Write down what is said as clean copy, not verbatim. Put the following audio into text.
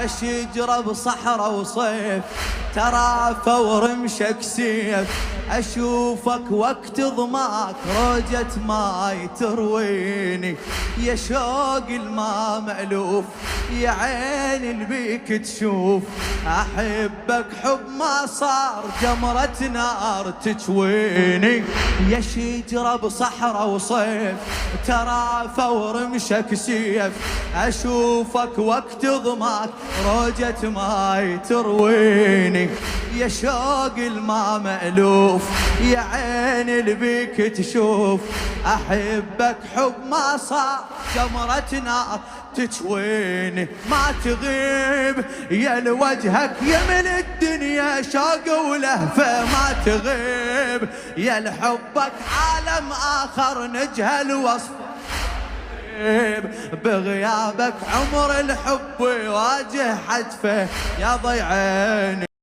يا شجرة بصحراء وصيف، ترى فور رمشك سيف. أشوفك وقت ضماك روجة ماي ترويني، يا شوق الماء مألوف، يا عين اللي بيك تشوف. أحبك حب ما صار جمرة نار تشويني، يا شجرة بصحراء وصيف، ترى فور مشك سيف. أشوفك وقت ضماك روجة ماي ترويني، يا شوق الماء مألوف، يا عين اللي بيك تشوف. أحبك حب ما صار جمرة نار تشويني، ما تغيب يا لوجهك يا من الدنيا شوق ولهفة، ما تغيب يا لحبك عالم آخر نجهل وصفه. بغيابك عمر الحب يواجه حتفه، يا ضي عيني.